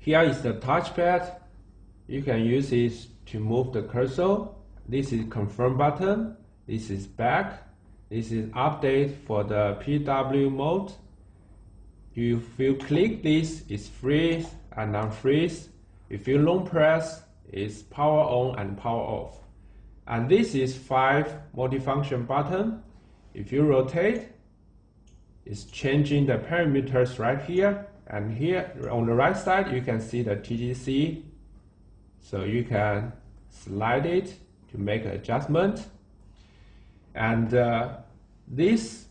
Here is the touchpad. You can use it to move the cursor. This is confirm button. This is back. This is update for the PW mode. If you click this, it's freeze and unfreeze. If you long press, it's power on and power off. And this is 5 multifunction button. If you rotate, it's changing the parameters right here. And here on the right side, you can see the TTC. So you can slide it to make an adjustment. And this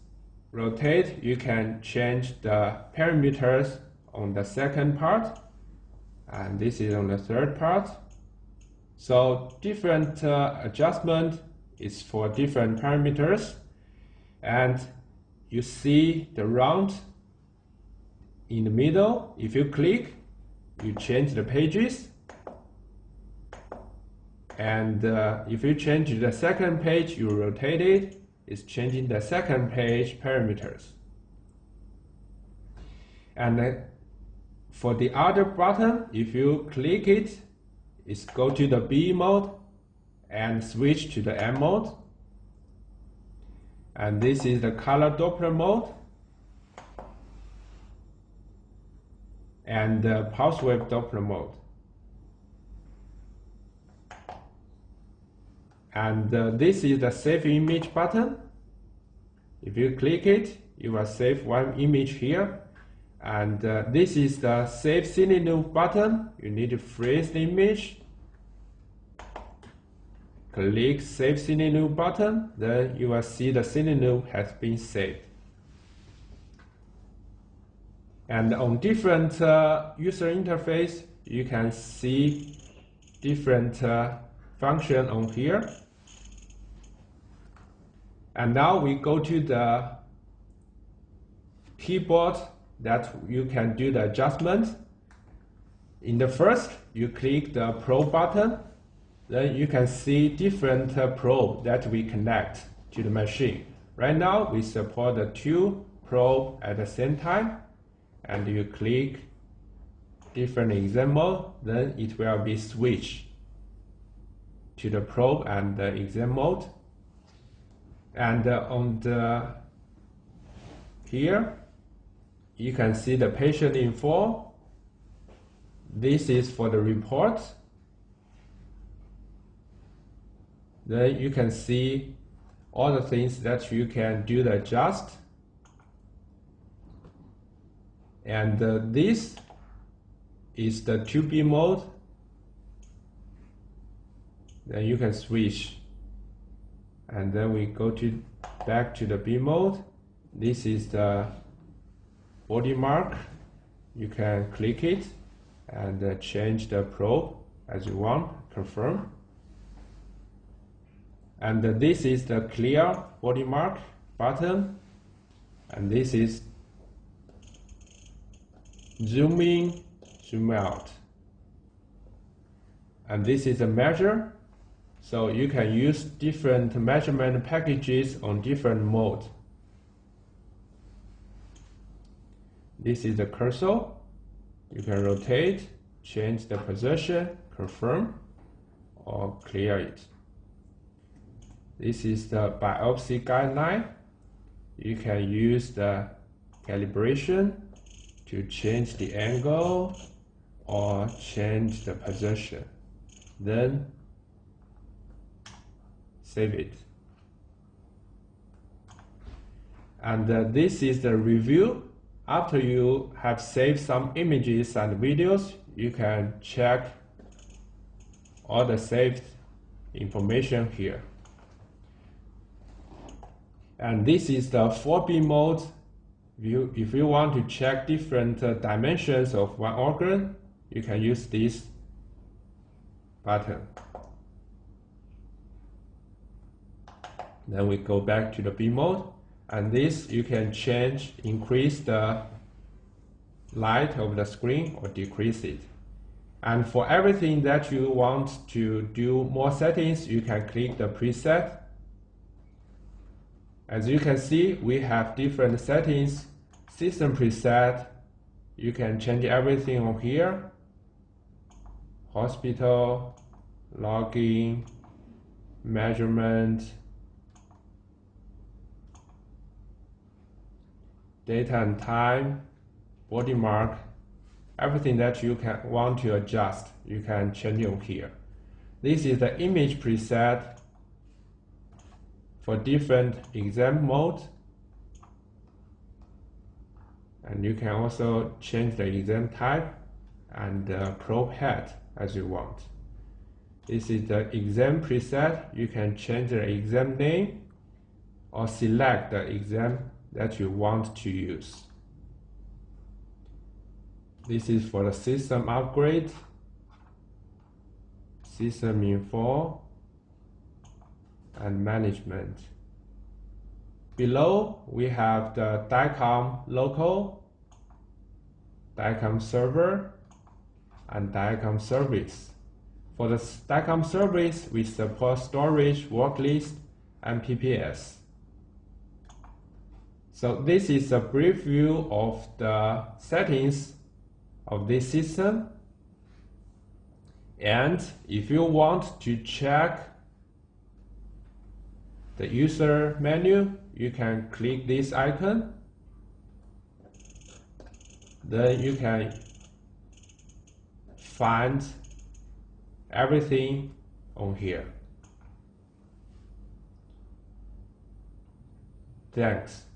rotate, you can change the parameters on the second part. And this is on the third part. So different adjustment is for different parameters. And you see the round in the middle. If you click, you change the pages. And if you change the second page, you rotate it, it's changing the second page parameters. And for the other button, if you click it, it's go to the B mode and switch to the M mode. And this is the color Doppler mode. And the pulse wave Doppler mode. And this is the save image button. If you click it, you will save one image here. And this is the save scene loop button. You need to freeze the image. Click save scene loop button, then you will see the scene loop has been saved. And on different user interface, you can see different function on here. And now we go to the keyboard that you can do the adjustment. In the first, you click the probe button. Then you can see different probe that we connect to the machine. Right now, we support the 2 probe at the same time. And you click different exam mode, then it will be switched to the probe and the exam mode. And on the here, you can see the patient info. This is for the report. Then you can see all the things that you can do the adjust. And this is the 2B mode. Then you can switch. And then we go to back to the B mode. This is the body mark. You can click it and change the probe as you want, confirm. And this is the clear body mark button. And this is zoom in, zoom out. And this is a measure. So you can use different measurement packages on different modes. This is the cursor. You can rotate, change the position, confirm, or clear it. This is the biopsy guideline. You can use the calibration to change the angle or change the position. Then save it. And this is the review. After you have saved some images and videos, you can check all the saved information here. And this is the 4B mode. If you want to check different dimensions of one organ, you can use this button. Then we go back to the B mode. And this you can change, increase the light of the screen or decrease it. And for everything that you want to do more settings, you can click the preset. As you can see, we have different settings. System preset, you can change everything on here. hospital, login, measurement, date and time, body mark, everything that you can want to adjust, you can change on here. This is the image preset for different exam modes, and you can also change the exam type and the probe head as you want. This is the exam preset. You can change the exam name or select the exam that you want to use. This is for the system upgrade, system info, and management. Below we have the DICOM local, DICOM server, and DICOM service. For the DICOM service, we support storage, worklist, and PPS. So this is a brief view of the settings of this system. And if you want to check the user menu, you can click this icon. Then you can find everything on here. Thanks.